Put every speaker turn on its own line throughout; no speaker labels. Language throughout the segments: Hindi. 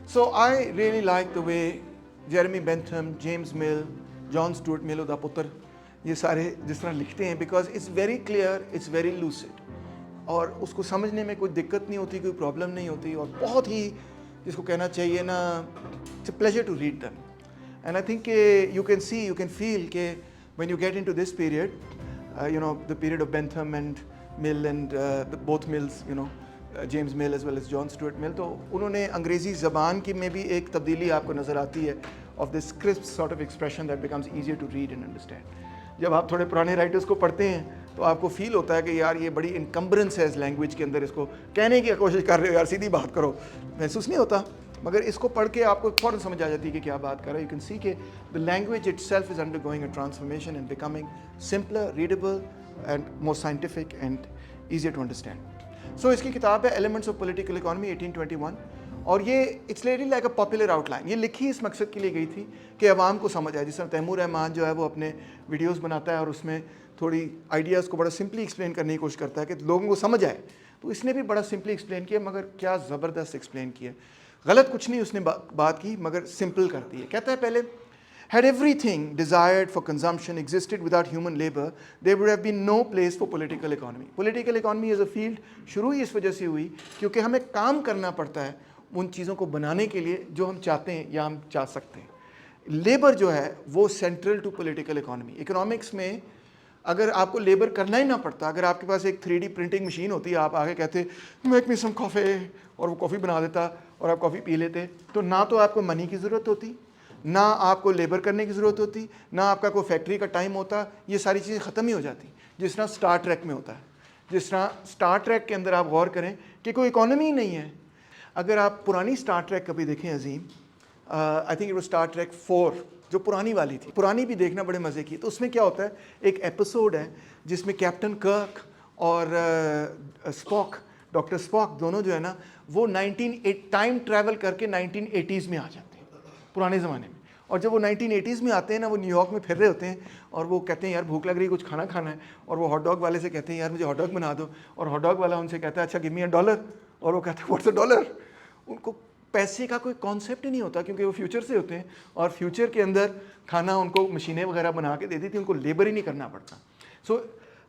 So I really like the way Jeremy Bentham, James Mill, John Stuart Mill दा पुत्र ये सारे जिस तरह लिखते हैं, because it's very clear, it's very lucid, और उसको समझने में कोई दिक्कत नहीं होती, कोई प्रॉब्लम नहीं होती, और बहुत ही जिसको कहना चाहिए ना, it's a pleasure to read them. And I think you can see, you can feel कि when you get into this period, the period of Bentham and Mill and both Mills, James Mill as well as John Stuart Mill, तो उन्होंने अंग्रेज़ी ज़बान की में भी एक तब्दीली आपको नज़र आती है of this crisp sort of expression that becomes easier to read and understand. जब आप थोड़े पुराने राइटर्स को पढ़ते हैं तो आपको फील होता है कि यार ये बड़ी इनकम्बरेंस है इस लैंग्वेज के अंदर, इसको कहने की कोशिश कर रहे हो यार, सीधी बात करो, महसूस नहीं होता, मगर इसको पढ़ के आपको फ़ौरन समझ आ जाती है कि क्या बात कर रहा है. यू कैन सी के the language itself is undergoing a transformation and becoming simpler, readable and more scientific and easier to understand. So इसकी किताब है एलिमेंट्स ऑफ पॉलिटिकल इकोनॉमी 1821, और ये it's really like a popular outline. ये लिखी इस मकसद के लिए गई थी कि अवाम को समझ आए. जिस तरह तैमूर रहमान जो है वो अपने वीडियोस बनाता है और उसमें थोड़ी आइडियाज़ को बड़ा सिंपली एक्सप्लेन करने की कोशिश करता है कि लोगों को समझ आए, तो इसने भी बड़ा सिंपली एक्सप्लेन किया, मगर क्या ज़बरदस्त एक्सप्लेन किया. गलत कुछ नहीं उसने बात की, मगर सिंपल करती है. कहता है पहले, had everything desired for consumption existed without human labor, there would have been no place for political economy. Political economy as a field शुरू ही इस वजह से हुई क्योंकि हमें काम करना पड़ता है उन चीज़ों को बनाने के लिए जो हम चाहते हैं या हम चाह सकते हैं. लेबर जो है वो central to political economy. Economics में अगर आपको लेबर करना ही ना पड़ता, अगर आपके पास एक 3D प्रिंटिंग मशीन होती, आप आगे कहते मेक मी सम कॉफ़ी, और वो कॉफ़ी बना देता और आप कॉफ़ी पी लेते, तो ना तो आपको मनी की ज़रूरत होती, ना आपको लेबर करने की ज़रूरत होती, ना आपका कोई फैक्ट्री का टाइम होता. ये सारी चीज़ें ख़त्म ही हो जाती. जिस तरह स्टार ट्रैक में होता है, जिस तरह स्टार ट्रैक के अंदर आप गौर करें कि कोई इकोनॉमी ही नहीं है. अगर आप पुरानी स्टार ट्रैक कभी देखें Azeem, I think it was Star Trek 4, जो पुरानी वाली थी, पुरानी भी देखना बड़े मज़े की. तो उसमें क्या होता है, एक एपिसोड है जिसमें कैप्टन कर्क और स्पॉक, डॉक्टर स्पॉक, दोनों जो है ना वो 1980 टाइम ट्रैवल करके 1980s में आ जाते हैं पुराने ज़माने में. और जब वो 1980s में आते हैं ना, वो न्यूयॉर्क में फिर रहे होते हैं और वो कहते हैं यार भूख लग रही है, कुछ खाना खाना है, और वो हॉट डॉग वाले से कहते हैं यार मुझे हॉट डॉग बना दो, और हॉट डॉग वाला उनसे कहता है अच्छा गिव मी $1, और वो कहते हैं व्हाट्स $1. उनको पैसे का कोई कॉन्सेप्ट ही नहीं होता क्योंकि वो फ्यूचर से होते हैं, और फ्यूचर के अंदर खाना उनको मशीनें वगैरह बना के देती थी, उनको लेबर ही नहीं करना पड़ता. सो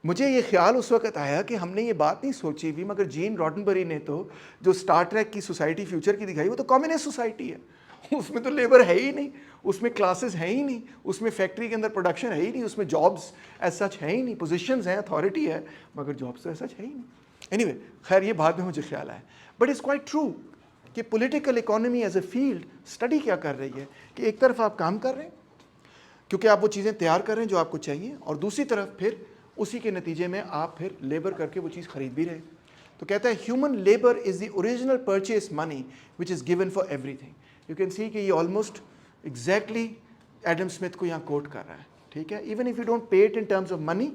मुझे ये ख्याल उस वक्त आया कि हमने ये बात नहीं सोची हुई, मगर जीन रॉडनबरी ने तो जो स्टार ट्रैक की सोसाइटी फ्यूचर की दिखाई, वो तो कम्युनिस्ट सोसाइटी है. उसमें तो लेबर है ही नहीं, उसमें क्लासेस हैं ही नहीं, उसमें फैक्ट्री के अंदर प्रोडक्शन है ही नहीं, उसमें जॉब्स एज सच है ही नहीं. पोजीशंस हैं, अथॉरिटी है, मगर जॉब्स तो एज सच है ही नहीं. एनीवे, खैर ये बाद में मुझे ख्याल आया, बट इट्स क्वाइट ट्रू कि political economy as a field study क्या कर रही है कि एक तरफ आप काम कर रहे हैं क्योंकि आप वो चीज़ें तैयार कर रहे हैं जो आपको चाहिए, और दूसरी तरफ फिर उसी के नतीजे में आप फिर लेबर करके वो चीज़ खरीद भी रहे. तो कहता है human labour is the original purchase money which is given for everything. You can सी कि ये ऑलमोस्ट एग्जैक्टली एडम स्मिथ को यहाँ कोट कर रहा है. ठीक है, even if you don't pay it in terms of money,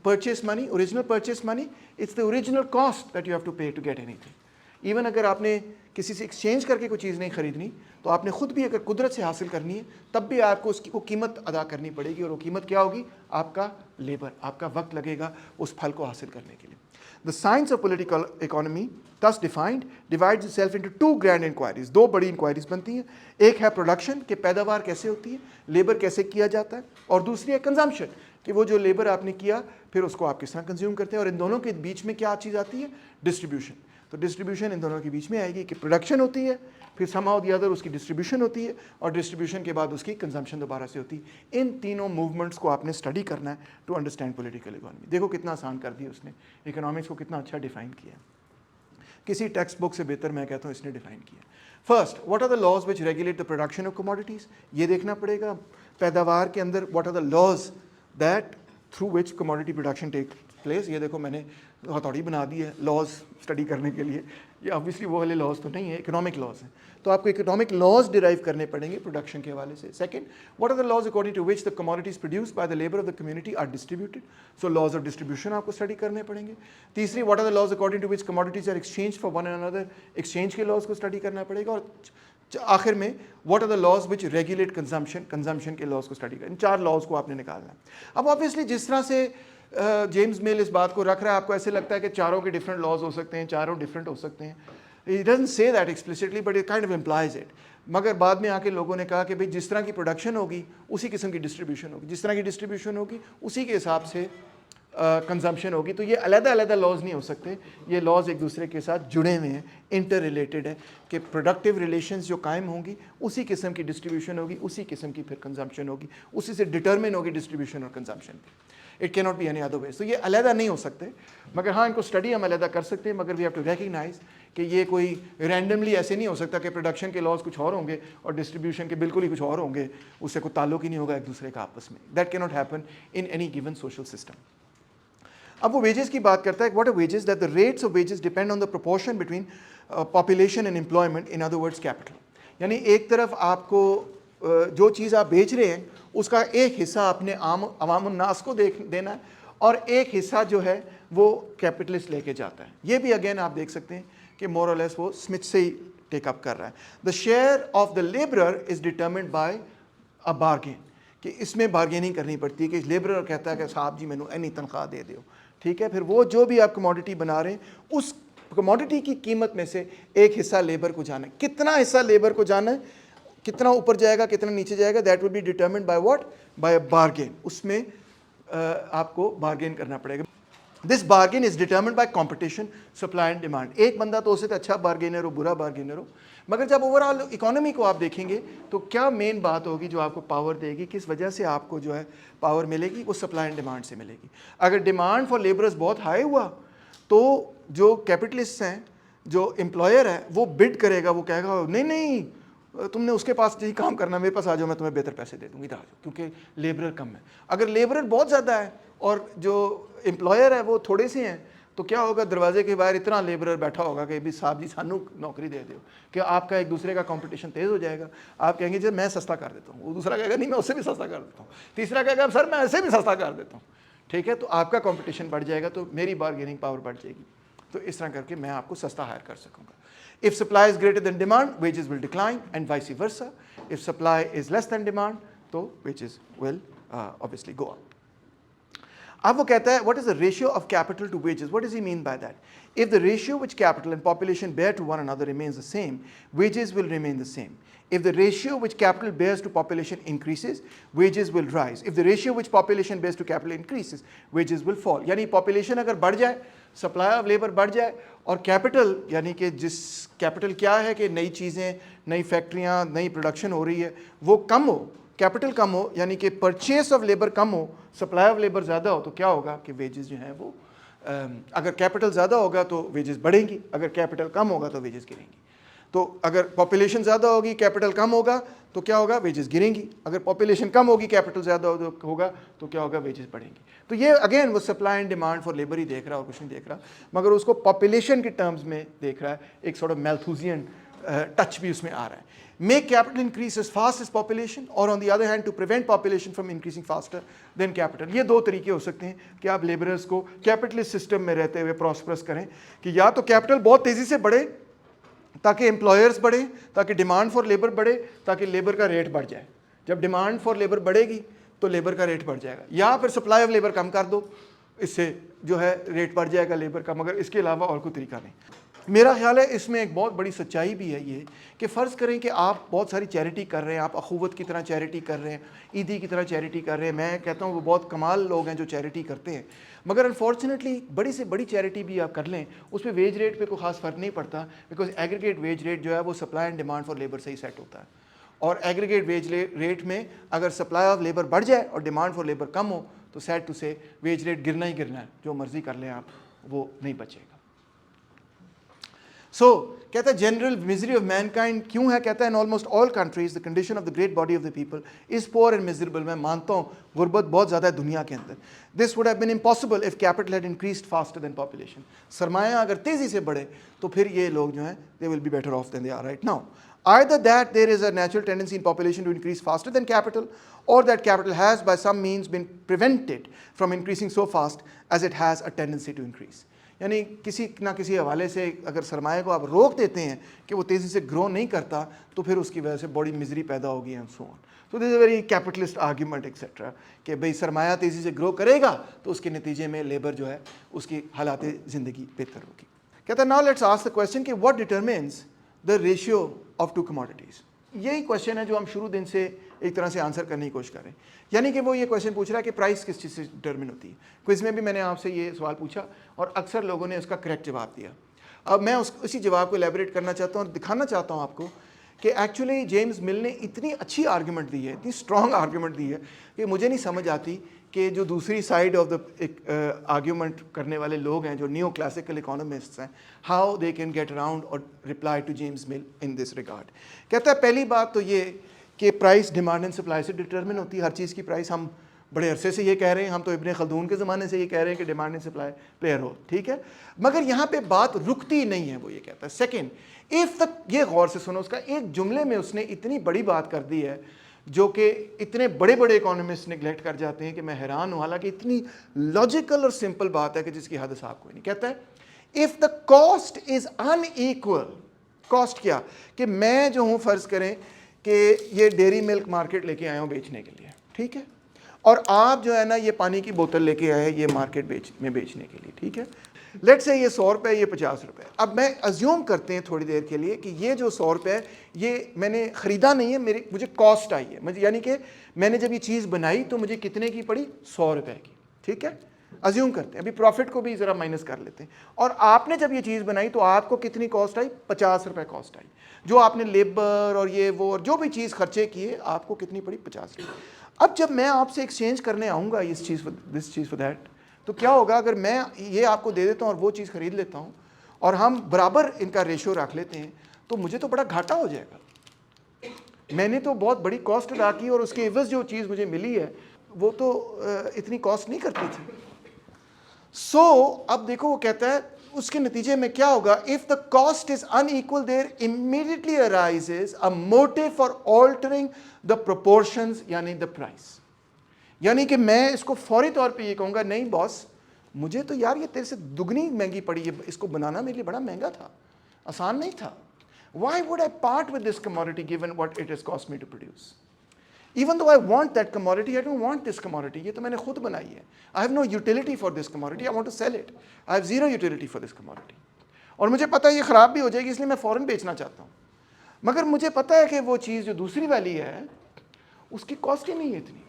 purchase money, original purchase money, it's the original cost that you have to pay to get anything. Even अगर आपने किसी से एक्सचेंज करके कोई चीज़ नहीं खरीदनी, तो आपने खुद भी अगर कुदरत से हासिल करनी है, तब भी आपको उसकी वो कीमत अदा करनी पड़ेगी, और वो कीमत क्या होगी, आपका लेबर, आपका वक्त लगेगा उस फल को हासिल करने के लिए. The science of political economy thus defined divides itself into two grand inquiries. दो बड़ी इंक्वायरीज बनती हैं. एक है प्रोडक्शन, कि पैदावार कैसे होती है, लेबर कैसे किया जाता है, और दूसरी है कंजम्पशन, कि वो जो लेबर आपने किया फिर उसको आप किस तरह कंज्यूम करते हैं. और इन दोनों के बीच में क्या चीज़ आती है, डिस्ट्रीब्यूशन. तो डिस्ट्रीब्यूशन इन दोनों के बीच में आएगी कि प्रोडक्शन होती है, फिर somehow the other उसकी डिस्ट्रीब्यूशन होती है, और डिस्ट्रीब्यूशन के बाद उसकी कंजम्पशन दोबारा से होती है. इन तीनों मूवमेंट्स को आपने स्टडी करना है टू अंडरस्टैंड पॉलिटिकल इकोनॉमी. देखो कितना आसान कर दिया उसने, इकोनॉमिक्स को कितना अच्छा डिफाइन किया. किसी टेक्स्ट बुक से बेहतर मैं कहता हूँ इसने डिफाइन किया. First, what are the laws which regulate the production of commodities. ये देखना पड़ेगा पैदावार के अंदर what are the laws that through which commodity production take place. ये देखो मैंने हथौड़ी बना दी है लॉज स्टडी करने के लिए. ये ऑब्वियसली वो वाले लॉज तो नहीं है, इकोनॉमिक लॉज हैं. तो आपको इकोनॉमिक लॉज डिराइव करने पड़ेंगे प्रोडक्शन के हवाले से. Second, what are the laws according to which the commodities produced by the labour of the community are distributed. So laws of distribution आपको स्टडी करने पड़ेंगे. तीसरी, what are the laws according to which commodities are exchange for one another. Exchange के लॉज को स्टडी करना पड़ेगा. और आखिर में what are the laws which regulate consumption, consumption के लॉज को स्टडी करना. इन चार लॉज को आपने निकालना है. अब ऑब्वियसली जिस तरह से जेम्स मिल इस बात को रख रहा है, आपको ऐसे लगता है कि चारों के डिफरेंट लॉज हो सकते हैं, चारों डिफरेंट हो सकते हैं. He doesn't say that explicitly, but it kind of implies it. मगर बाद में आके लोगों ने कहा कि भाई जिस तरह की प्रोडक्शन होगी उसी किस्म की डिस्ट्रीब्यूशन होगी, जिस तरह की डिस्ट्रीब्यूशन होगी उसी के हिसाब से कंजम्पशन होगी। तो ये अलग-अलग लॉज नहीं हो सकते, ये लॉज एक दूसरे के साथ जुड़े हुए हैं, इंटर रिलेटेड है कि प्रोडक्टिव रिलेशंस जो कायम होंगी उसी किस्म की डिस्ट्रीब्यूशन होगी, उसी किस्म की फिर कंजम्पशन होगी, उसी से डिटरमिन होगी डिस्ट्रीब्यूशन और कंजम्पशन भी। It can not be any other way. तो ये अलहदा नहीं हो सकते, मगर हाँ इनको स्टडी हम अलहदा कर सकते हैं, मगर वी हैव टू रिकग्नाइज कि ये कोई रैंडमली ऐसे नहीं हो सकता कि प्रोडक्शन के लॉज कुछ और होंगे और डिस्ट्रीब्यूशन के बिल्कुल ही कुछ और होंगे, उससे कोई ताल्लुक ही नहीं होगा एक दूसरे का आपस में। That can not happen in any given social system. अब वो वेजेस की बात करता है, what are wages, that the rates of wages depend on the proportion between population and employment, in other words capital. यानी एक तरफ आपको जो चीज़ आप बेच रहे हैं उसका एक हिस्सा अपने आवाम उन्नास को देना है और एक हिस्सा जो है वो कैपिटलिस्ट लेके जाता है। ये भी अगेन आप देख सकते हैं कि मोर और लेस वो स्मिथ से ही टेकअप कर रहा है। The share of the labourer is determined by a bargain, कि इसमें बार्गेनिंग करनी पड़ती है कि लेबरर कहता है कि साहब जी मैनू इन्नी तनख्वाह दे दो, ठीक है। फिर वो जो भी आप कमोडिटी बना रहे हैं उस कमोडिटी की कीमत में से एक हिस्सा लेबर को जाना है। कितना हिस्सा लेबर को जाना है, कितना ऊपर जाएगा कितना नीचे जाएगा, that will be determined by what, by a bargain. उसमें आपको बार्गेन करना पड़ेगा। This bargain is determined by competition, supply and demand. एक बंदा तो उससे तो अच्छा बार्गेनर हो, बुरा बार्गेनर हो, मगर जब ओवरऑल इकोनॉमी को आप देखेंगे तो क्या मेन बात होगी जो आपको पावर देगी, किस वजह से आपको जो है पावर मिलेगी, वो सप्लाई एंड डिमांड से मिलेगी। अगर डिमांड फॉर लेबरर्स बहुत हाई हुआ तो जो कैपिटलिस्ट हैं, जो एम्प्लॉयर है, वो बिड करेगा, वो कहेगा नहीं नहीं तुमने उसके पास नहीं काम करना, मेरे पास आ जाओ, मैं तुम्हें बेहतर पैसे दे दूँगी, इधर आ जाओ, क्योंकि लेबरर कम है। अगर लेबरर बहुत ज़्यादा है और जो एम्प्लॉयर है वो थोड़े से हैं तो क्या होगा, दरवाजे के बाहर इतना लेबरर बैठा होगा कि भी साहब जी सानू नौकरी दे दो, कि आपका एक दूसरे का कंपटीशन तेज़ हो जाएगा। आप कहेंगे जी मैं सस्ता कर देता हूँ, वो दूसरा कहेगा नहीं मैं उससे भी सस्ता कर देता हूँ, तीसरा कहेगा सर मैं ऐसे भी सस्ता कर देता हूँ, ठीक है। तो आपका कंपटीशन बढ़ जाएगा तो मेरी बार्गेनिंग पावर बढ़ जाएगी, तो इस तरह करके मैं आपको सस्ता हायर कर सकूँगा। If supply is greater than demand, wages will decline, and vice versa. If supply is less than demand, तो wages will obviously go up. अब वो कहता है, what is the ratio of capital to wages? What does he mean by that? If the ratio which capital and population bear to one another remains the same, wages will remain the same. If the ratio which capital bears to population increases, wages will rise. If the ratio which population bears to capital increases, wages will fall. यानी population अगर बढ़ जाए, सप्लाई ऑफ लेबर बढ़ जाए और कैपिटल, यानी कि जिस कैपिटल क्या है कि नई चीज़ें, नई फैक्ट्रियाँ, नई प्रोडक्शन हो रही है, वो कम हो, कैपिटल कम हो, यानी कि परचेस ऑफ लेबर कम हो, सप्लाई ऑफ लेबर ज़्यादा हो, तो क्या होगा कि वेजेस जो हैं वो अगर कैपिटल ज़्यादा होगा तो वेजेस बढ़ेंगी, अगर कैपिटल कम होगा तो वेजेस गिरेंगी। तो अगर पॉपुलेशन ज़्यादा होगी कैपिटल कम होगा तो क्या होगा, वेजेस गिरेंगी। अगर पॉपुलेशन कम होगी कैपिटल ज़्यादा होगा तो क्या होगा, वेजेस बढ़ेंगी। तो ये अगेन वो supply and demand for labour ही देख रहा है और कुछ नहीं देख रहा, मगर उसको पॉपुलेशन के टर्म्स में देख रहा है। एक सॉर्ट ऑफ मैल्थुसियन टच भी उसमें आ रहा है। Make capital increase as fast as population, और on the other hand to prevent population from increasing faster than capital. ये दो तरीके हो सकते हैं कि आप लेबरर्स को कैपिटलिस्ट सिस्टम में रहते हुए प्रॉस्परस करें, कि या तो कैपिटल बहुत तेज़ी से बढ़े ताकि एम्प्लॉयर्स बढ़े, ताकि डिमांड फॉर लेबर बढ़े, ताकि लेबर का रेट बढ़ जाए। जब डिमांड फॉर लेबर बढ़ेगी तो लेबर का रेट बढ़ जाएगा, या फिर सप्लाई ऑफ लेबर कम कर दो, इससे जो है रेट बढ़ जाएगा लेबर का, मगर इसके अलावा और कोई तरीका नहीं। मेरा ख्याल है इसमें एक बहुत बड़ी सच्चाई भी है ये कि फ़र्ज़ करें कि आप बहुत सारी चैरिटी कर रहे हैं, आप अखुवत की तरह चैरिटी कर रहे हैं, ईदी की तरह चैरिटी कर रहे हैं। मैं कहता हूँ वो बहुत कमाल लोग हैं जो चैरिटी करते हैं, मगर अनफॉर्चुनेटली बड़ी से बड़ी चैरिटी भी आप कर लें उसमें वेज रेट पे कोई ख़ास फ़र्क नहीं पड़ता, बिकॉज एग्रीगेट वेज रेट जो है वो supply and demand for labour से ही सेट होता है। और एग्रीगेट वेज रेट में अगर सप्लाई ऑफ लेबर बढ़ जाए और डिमांड फॉर लेबर कम हो तो सैड टू से वेज रेट गिरना ही गिरना है, जो मर्जी कर लें आप, वो नहीं बचेगा। सो कहता है जनरल मिजरी ऑफ मैनकाइंड क्यों है, कहता है in almost all countries the condition of the great body of the people is poor and miserable. मैं मानता हूँ गुर्बत बहुत ज़्यादा है दुनिया के अंदर। This would have been impossible if capital had increased faster than population. सरमाया अगर तेज़ी से बढ़े तो फिर ये लोग जो हैं they will be better off than they are right now. Either that there is a natural tendency in population to increase faster than capital, or that capital has by some means been prevented from increasing so fast as it has a tendency to increase. यानी किसी ना किसी हवाले से अगर सरमाए को आप रोक देते हैं कि वो तेज़ी से ग्रो नहीं करता तो फिर उसकी वजह से बड़ी मिजरी पैदा होगी and so on. So this is a very capitalist argument etcetera कि भाई सरमाया तेज़ी से ग्रो करेगा तो उसके नतीजे में लेबर जो है उसकी हालात ज़िंदगी बेहतर होगी। कहता है now let's ask the question कि what determines the ratio of two commodities. यही क्वेश्चन है जो हम शुरू दिन से एक तरह से आंसर करने की कोशिश करें। यानी कि वो ये क्वेश्चन पूछ रहा है कि प्राइस किस चीज़ से डिटरमिन होती है। क्विज में भी मैंने आपसे ये सवाल पूछा और अक्सर लोगों ने उसका करेक्ट जवाब दिया। अब मैं उसी जवाब को एलेबोरेट करना चाहता हूँ और दिखाना चाहता हूँ आपको कि एक्चुअली जेम्स मिल ने इतनी अच्छी आर्गूमेंट दी है, इतनी स्ट्रॉन्ग आर्गूमेंट दी है कि मुझे नहीं समझ आती कि जो दूसरी साइड ऑफ द आर्ग्यूमेंट करने वाले लोग हैं, जो न्यू क्लासिकल इकोनॉमिस्ट्स हैं, how they can get around और reply to James Mill in this regard. कहता है पहली बात तो ये कि प्राइस डिमांड एंड सप्लाई से डिटरमिन होती है। हर चीज़ की प्राइस हम बड़े अरसे से ये कह रहे हैं, हम तो इब्ने खल्दून के ज़माने से ये कह रहे हैं कि demand and supply play a role, ठीक है। मगर यहाँ पे बात रुकती नहीं है, वो ये कहता है सेकेंड, इफ़ तक ये गौर से सुनो, उसका एक जुमले में उसने इतनी बड़ी बात कर दी है जो कि इतने बड़े बड़े इकोनॉमिस्ट निगलेक्ट कर जाते हैं कि मैं हैरान हूँ। हालांकि इतनी लॉजिकल और सिंपल बात है कि जिसकी हद साहब कोई नहीं। कहता है if the cost is unequal, cost क्या कि मैं जो हूँ फ़र्ज़ करें कि ये डेयरी मिल्क मार्केट लेके आया हूँ बेचने के लिए, ठीक है, और आप जो है ना ये पानी की बोतल लेके आए ये मार्केट बेचने के लिए, ठीक है। लेट्स से ये 100 रुपये, ये 50 रुपये। अब मैं अज्यूम करते हैं थोड़ी देर के लिए कि ये जो 100 रुपये है ये मैंने ख़रीदा नहीं है, मुझे कॉस्ट आई है, मुझे यानी कि मैंने जब ये चीज़ बनाई तो मुझे कितने की पड़ी, 100 रुपये की, ठीक है। अज्यूम करते हैं, अभी प्रॉफिट को भी ज़रा माइनस कर लेते हैं। और आपने जब ये चीज़ बनाई तो आपको कितनी कॉस्ट आई, 50 रुपये कॉस्ट आई। जो आपने लेबर और ये वो और जो भी चीज़ खर्चे किए आपको कितनी पड़ी, 50 रुपये। अब जब मैं आपसे एक्सचेंज करने आऊँगा दिस चीज़ फॉर दैट, तो क्या होगा अगर मैं ये आपको दे देता हूँ और वो चीज़ खरीद लेता हूँ और हम बराबर इनका रेशो रख लेते हैं, तो मुझे तो बड़ा घाटा हो जाएगा। मैंने तो बहुत बड़ी कॉस्ट अदा की और उसके एवज जो चीज़ मुझे मिली है वो तो इतनी कॉस्ट नहीं करती थी। सो अब देखो वो कहता है उसके नतीजे में क्या होगा, if the cost is unequal there immediately arises a motive for altering the proportions, यानी द प्राइस। यानी कि मैं इसको फौरी तौर पे ये कहूँगा, नहीं बॉस मुझे तो यार ये तेरे से दुगनी महंगी पड़ी है, इसको बनाना मेरे लिए बड़ा महंगा था, आसान नहीं था। Why would I part with this commodity given what it has cost me to produce? Even though I want that commodity, I don't want this commodity. ये तो मैंने खुद बनाई है. I have no utility for this commodity. I want to sell it. I have zero utility for this commodity. और मुझे पता है ये ख़राब भी हो जाएगी, इसलिए मैं फ़ौरन बेचना चाहता हूँ। मगर मुझे पता है कि वो चीज़ जो दूसरी वाली है उसकी कॉस्ट ही नहीं है इतनी।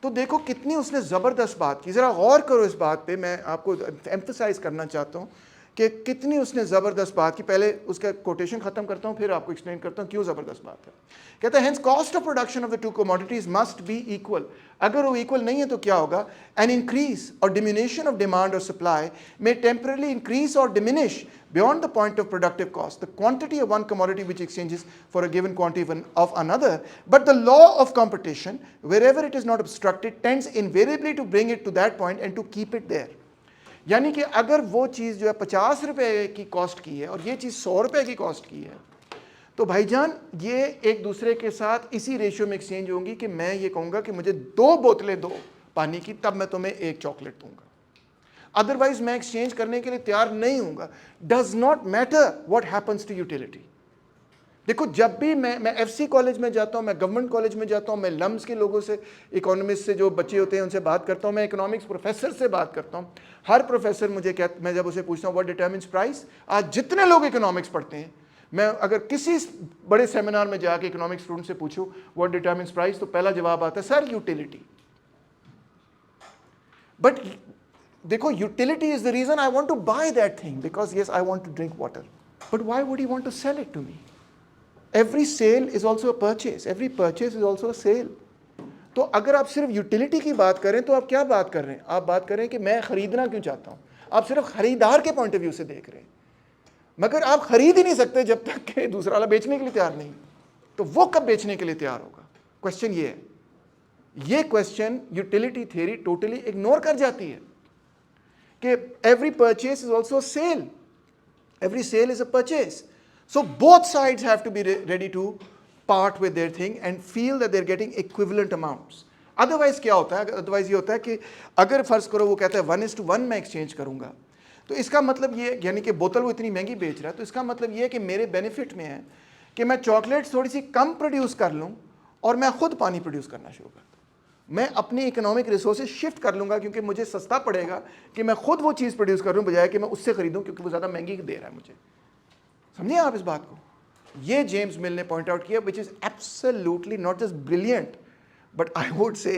तो देखो कितनी उसने ज़बरदस्त बात की। ज़रा गौर करो इस बात पे, मैं आपको एम्फसाइज करना चाहता हूँ कि कितनी उसने ज़बरदस्त बात की। पहले उसका कोटेशन ख़त्म करता हूँ, फिर आपको एक्सप्लेन करता हूँ क्यों ज़बरदस्त बात है। कहता है hence cost of production of the two commodities must be equal. अगर वो इक्वल नहीं है तो क्या होगा, एन इंक्रीज और डिमिनिशन ऑफ डिमांड और सप्लाई मे टेम्परली इंक्रीज और diminish beyond the point of productive cost the quantity of one commodity which exchanges for a given quantity of another, but the law of competition wherever it is not obstructed tends invariably to bring it to that point and to keep it there. यानी कि अगर वो चीज़ जो है 50 रुपये की कॉस्ट की है और ये चीज़ 100 रुपये की कॉस्ट की है, तो भाईजान ये एक दूसरे के साथ इसी रेशियो में एक्सचेंज होंगी कि मैं ये कहूँगा कि मुझे 2 बोतलें दो पानी की, तब मैं तुम्हें 1 चॉकलेट दूंगा, अदरवाइज मैं एक्सचेंज करने के लिए तैयार नहीं हूँगा। Does not matter what happens to utility. देखो जब भी मैं एफसी कॉलेज में जाता हूँ, मैं गवर्नमेंट कॉलेज में जाता हूँ, मैं लम्स के लोगों से, इकोनॉमिस्ट से जो बच्चे होते हैं उनसे बात करता हूँ, मैं इकोनॉमिक्स प्रोफेसर से बात करता हूँ, हर प्रोफेसर मुझे मैं जब उसे पूछता हूँ व्हाट डिटरमिन्स प्राइस, आज जितने लोग इकोनॉमिक्स पढ़ते हैं, मैं अगर किसी बड़े सेमिनार में जाके इकोनॉमिक्स स्टूडेंट से पूछूँ व्हाट डिटरमिन्स प्राइस, तो पहला जवाब आता है सर यूटिलिटी। बट देखो utility is the reason I want to buy that thing, because yes I want to drink water, but why would he want to sell it to me? Every sale is also a purchase, every purchase is also a sale. तो अगर आप सिर्फ यूटिलिटी की बात करें तो आप क्या बात कर रहे हैं? आप बात कर रहे हैं कि मैं खरीदना क्यों चाहता हूं। आप सिर्फ खरीदार के पॉइंट ऑफ व्यू से देख रहे हैं, मगर आप खरीद ही नहीं सकते जब तक कि दूसरा वाला बेचने के लिए तैयार नहीं। तो वो कब बेचने के लिए तैयार होगा? क्वेश्चन ये है। ये question utility theory totally ignore कर जाती है कि every purchase is also a sale. Every sale is a purchase. So both sides have to be ready to part with their thing and feel that they're getting equivalent amounts. Otherwise क्या होता है? Otherwise ये होता है कि अगर फर्ज करो वो कहता है 1:1 मैं एक्सचेंज करूंगा, तो इसका मतलब ये, यानी कि बोतल वो इतनी महंगी बेच रहा है, तो इसका मतलब ये है कि मेरे बेनिफिट में है कि मैं चॉकलेट्स थोड़ी सी कम प्रोड्यूस कर लूँ और मैं खुद पानी प्रोड्यूस करना शुरू कर दूँ। मैं अपनी इकोनॉमिक रिसोर्सेज शिफ्ट कर लूँगा क्योंकि मुझे सस्ता पड़ेगा कि मैं खुद वो चीज़ प्रोड्यूस करूँ बजाय कि मैं उससे खरीदूँ क्योंकि वो ज़्यादा महंगी दे रहा है मुझे। समझिए आप इस बात को। ये जेम्स मिल ने पॉइंट आउट किया, which is absolutely not just brilliant but I would say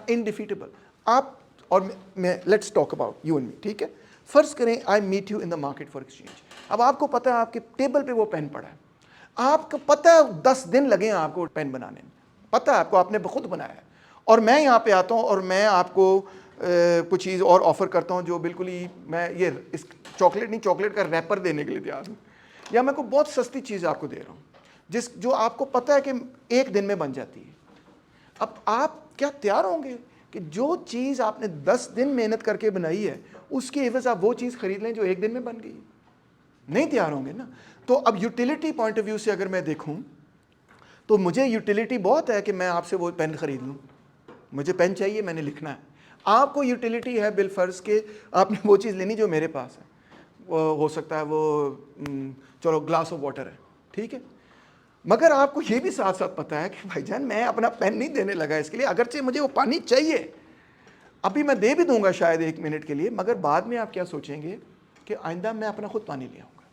indefeatable. आप और मैं let's talk about you and me, ठीक है। फर्स्ट करें I meet you in the market for exchange. अब आपको पता है आपके टेबल पे वो पेन पड़ा है, आपको पता है 10 दिन लगे हैं आपको पेन बनाने में, पता है आपको, आपने खुद बनाया है, और मैं यहाँ पे आता हूँ और मैं आपको कुछ चीज़ और ऑफ़र करता हूँ जो बिल्कुल ही मैं ये इस चॉकलेट का रैपर देने के लिए तैयार हूँ, या मैं को बहुत सस्ती चीज़ आपको दे रहा हूँ जो आपको पता है कि एक दिन में बन जाती है। अब आप क्या तैयार होंगे कि जो चीज़ आपने 10 दिन मेहनत करके बनाई है उसके एवज आप वो चीज़ खरीद लें जो एक दिन में बन गई? नहीं तैयार होंगे ना। तो अब यूटिलिटी पॉइंट ऑफ व्यू से अगर मैं देखूं तो मुझे यूटिलिटी बहुत है कि मैं आपसे वो पेन खरीद लूं, मुझे पेन चाहिए, मैंने लिखना है। आपको यूटिलिटी है बिल फर्ज के आपने वो चीज़ लेनी जो मेरे पास है, वो हो सकता है वो चलो ग्लास ऑफ वाटर है, ठीक है, मगर आपको ये भी साथ साथ पता है कि भाईजान मैं अपना पेन नहीं देने लगा इसके लिए, अगरचे मुझे वो पानी चाहिए, अभी मैं दे भी दूंगा शायद 1 मिनट के लिए, मगर बाद में आप क्या सोचेंगे कि आइंदा मैं अपना खुद पानी ले आऊँगा,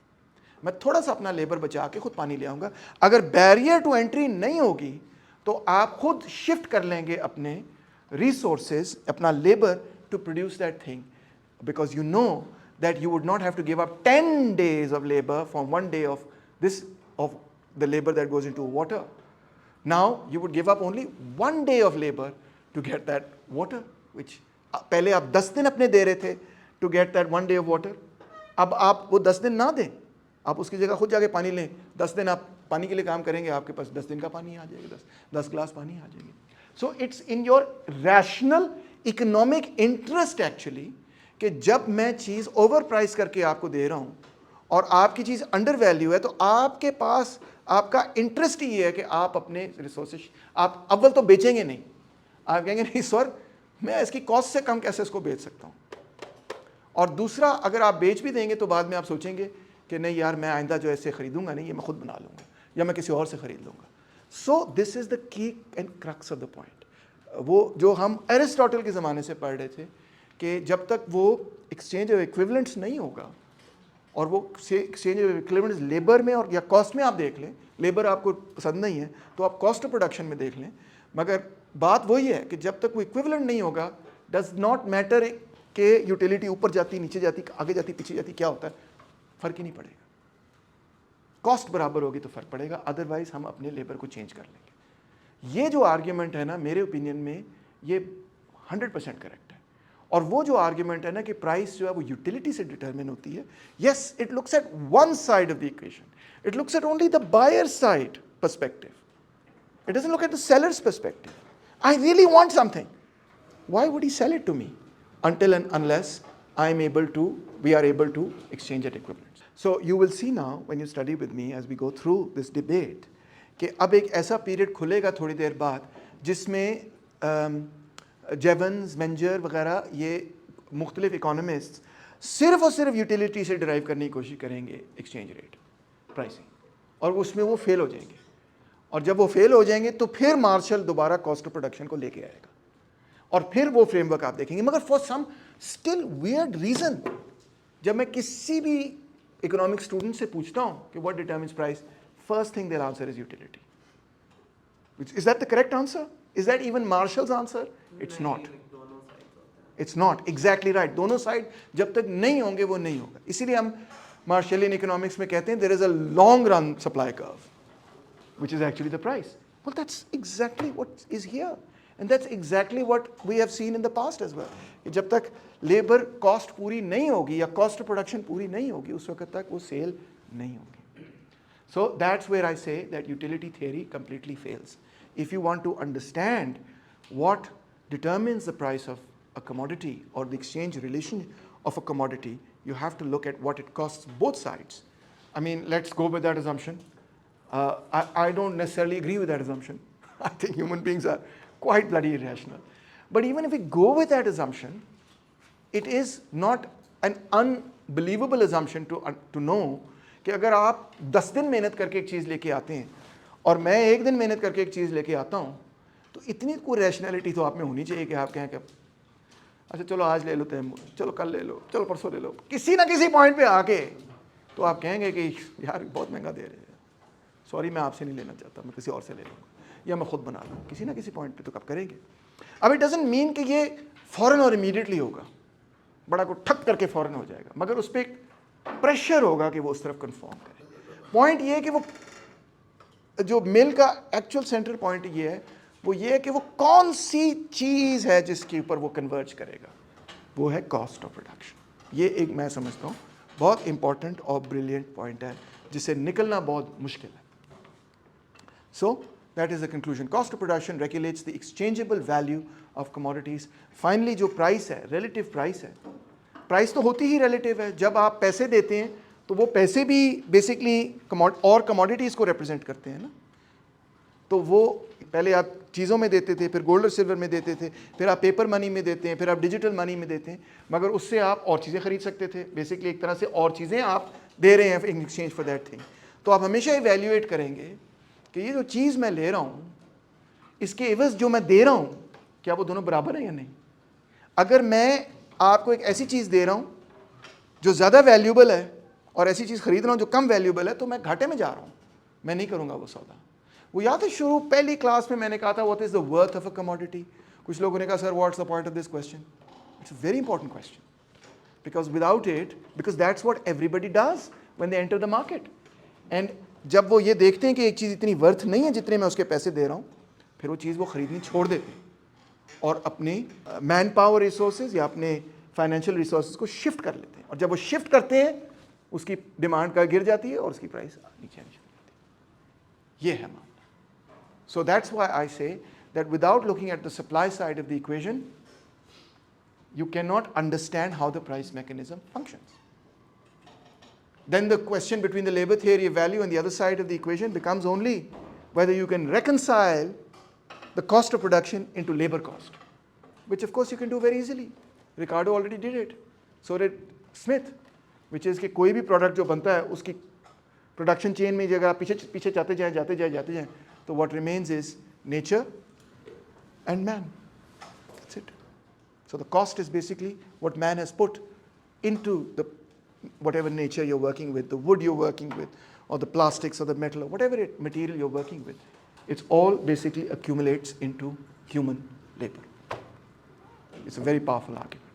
मैं थोड़ा सा अपना लेबर बचा के खुद पानी ले आऊँगा। अगर बैरियर टू एंट्री नहीं होगी तो आप खुद शिफ्ट कर लेंगे अपने रिसोर्सेज, अपना labour to produce that thing, because you know that you would not have to give up 10 days of labor for 1 day of this of the labor that goes into water. Now you would give up only 1 day of labor to get that water, which पहले आप 10 दिन अपने दे रहे थे to get that 1 day of water. अब आप वो 10 दिन ना दें, आप उसकी जगह खुद जाके पानी लें। 10 दिन आप पानी के लिए काम करेंगे, आपके पास 10 दिन का पानी आ जाएगा, 10 ग्लास पानी आ जाएगी। So it's in your rational economic interest actually कि जब मैं चीज़ ओवर प्राइस करके आपको दे रहा हूँ और आपकी चीज़ अंडर वैल्यू है, तो आपके पास आपका इंटरेस्ट ही है कि आप अपने रिसोर्सेज, आप अव्वल तो बेचेंगे नहीं, आप कहेंगे नहीं सर मैं इसकी कॉस्ट से कम कैसे इसको बेच सकता हूँ, और दूसरा अगर आप बेच भी देंगे तो बाद में आप सोचेंगे कि नहीं यार मैं आइंदा जो ऐसे ख़रीदूंगा नहीं, ये मैं खुद बना लूँगा या मैं किसी और से ख़रीद लूँगा। So this is the key and crux of the point, वो जो हम एरिस्टोटल के ज़माने से पढ़ रहे थे कि जब तक वो एक्सचेंज ऑफ इक्विवेलेंट्स नहीं होगा, और वो एक्सचेंज ऑफ इक्विवेलेंट्स लेबर में और या कॉस्ट में आप देख लें, लेबर आपको पसंद नहीं है तो आप कॉस्ट ऑफ प्रोडक्शन में देख लें, मगर बात वही है कि जब तक वो इक्विवेलेंट नहीं होगा, डज नॉट मैटर कि यूटिलिटी ऊपर जाती, नीचे जाती, आगे जाती, पीछे जाती, क्या होता है, फ़र्क ही नहीं पड़ेगा। कॉस्ट बराबर होगी तो फ़र्क पड़ेगा, अदरवाइज हम अपने लेबर को चेंज कर लेंगे। ये जो आर्ग्यूमेंट है ना, मेरे ओपिनियन में ये 100% करेक्ट है। और वो जो आर्ग्यूमेंट है ना कि प्राइस जो है वो यूटिलिटी से डिटरमिन होती है, yes it looks at one side of the equation, it looks at only the buyer side perspective, it doesn't look at the seller's perspective. I really want something, why would he sell it to me until and unless we are able to exchange at equivalents. So you will see now when you study with me as we go through this debate कि अब एक ऐसा पीरियड खुलेगा थोड़ी देर बाद जिसमें जेवन्स, मेंजर वगैरह ये मुख्तलिफ इकोनॉमिस्ट सिर्फ और सिर्फ यूटिलिटी से डिराइव करने की कोशिश करेंगे एक्सचेंज रेट प्राइसिंग, और उसमें वो फेल हो जाएंगे, और जब वो फेल हो जाएंगे तो फिर मार्शल दोबारा कॉस्ट ऑफ प्रोडक्शन को लेके आएगा और फिर वो फ्रेमवर्क आप देखेंगे। मगर for some still weird reason, जब मैं किसी भी इकोनॉमिक स्टूडेंट से पूछता हूँ कि what determines price, first thing there answer is utility. Is that the correct answer? Is that even Marshall's answer? It's not, it's not exactly right. दोनों साइड जब तक नहीं होंगे वो नहीं होगा। इसीलिए हम मार्शलियन इकोनॉमिक्स में कहते हैं there is a long run supply curve which is actually the price. Well, that's exactly what is here, and that's exactly what we have seen in the past as well. कि जब तक लेबर कॉस्ट पूरी नहीं होगी या कॉस्ट ऑफ प्रोडक्शन पूरी नहीं होगी, उस वक्त तक वो सेल नहीं होगी। So that's where I say that utility theory completely fails. If you want to understand what determines the price of a commodity or the exchange relation of a commodity, you have to look at what it costs both sides. I mean, let's go with that assumption. I don't necessarily agree with that assumption. I think human beings are quite bloody irrational. But even if we go with that assumption, it is not an unbelievable assumption to know कि अगर आप 10 दिन मेहनत करके एक चीज़ लेके आते हैं और मैं 1 दिन मेहनत करके एक चीज़ लेके आता हूँ, तो इतनी कोई रैशनैलिटी तो आप में होनी चाहिए कि आप कहें कि अच्छा चलो आज ले लो तैमूर, चलो कल ले लो, चलो परसों ले लो, किसी ना किसी पॉइंट पे आके तो आप कहेंगे कि यार बहुत महंगा दे रहे हैं, सॉरी मैं आपसे नहीं लेना चाहता, मैं किसी और से ले लूँगा या मैं खुद बना लूँ, किसी ना किसी पॉइंट पे तो आप करेंगे। अब इट डजंट मीन कि ये फ़ौरन और इमीडिएटली होगा, बड़ा को ठक करके फ़ौरन हो जाएगा, मगर उस पर एक प्रेशर होगा कि वो उस तरफ कन्फर्म करे। पॉइंट ये है कि वो जो मिल का एक्चुअल सेंटर पॉइंट ये है, वो ये है कि वो कौन सी चीज़ है जिसके ऊपर वो कन्वर्ज करेगा, वो है कॉस्ट ऑफ प्रोडक्शन। ये एक मैं समझता हूँ बहुत इंपॉर्टेंट और ब्रिलियंट पॉइंट है जिससे निकलना बहुत मुश्किल है। So that is the conclusion, cost of production regulates the exchangeable value of commodities. Finally जो प्राइस है, रिलेटिव प्राइस है, प्राइस तो होती ही रिलेटिव है। जब आप पैसे देते हैं तो वो पैसे भी बेसिकली कमोडिटीज़ को रिप्रेजेंट करते हैं ना। तो वो पहले आप चीज़ों में देते थे, फिर गोल्ड और सिल्वर में देते थे, फिर आप पेपर मनी में देते हैं, फिर आप डिजिटल मनी में देते हैं, मगर उससे आप और चीज़ें खरीद सकते थे। बेसिकली एक तरह से और चीज़ें आप दे रहे हैं in exchange for that thing. तो आप हमेशा इवैल्यूएट करेंगे कि ये जो चीज़ मैं ले रहा हूँ, इसके एवज जो मैं दे रहा हूँ, क्या वो दोनों बराबर हैं या नहीं। अगर मैं आपको एक ऐसी चीज़ दे रहा हूँ जो ज़्यादा वैल्यूबल है और ऐसी चीज़ खरीद रहा हूँ जो कम वैल्यूबल है, तो मैं घाटे में जा रहा हूँ, मैं नहीं करूँगा वो सौदा। वो याद है शुरू पहली क्लास में मैंने कहा था what is the worth of a commodity. कुछ लोगों ने कहा sir what's the point of this question. It's a very important question because without it, because that's what everybody does when they enter the market. And जब वो ये देखते हैं कि एक चीज़ इतनी वर्थ नहीं है जितने मैं उसके पैसे दे रहा हूँ, फिर वो चीज़ वो खरीदनी छोड़ देते हैं और अपने मैन पावर रिसोर्सेज या अपने फाइनेंशियल रिसोर्सेज को शिफ्ट कर लेते हैं। और जब वो शिफ्ट करते हैं उसकी डिमांड का गिर जाती है और उसकी प्राइस नीचे आनी शुरू होती है। ये है मामला। So that's why I say that without looking at the supply side of the equation, you cannot understand how the price mechanism functions. Then the question between the labor theory of value and the other side of the equation becomes only whether you can reconcile the cost of production into labor cost, which of course you can do very easily. Ricardo already did it. So did Smith, which is कि कोई भी product जो बनता है उसकी production chain में अगर आप पीछे जाते जाएं, so what remains is nature and man. That's it. So the cost is basically what man has put into the whatever nature you're working with, the wood you're working with, or the plastics or the metal or whatever material you're working with. It's all basically accumulates into human labor. It's a very powerful argument.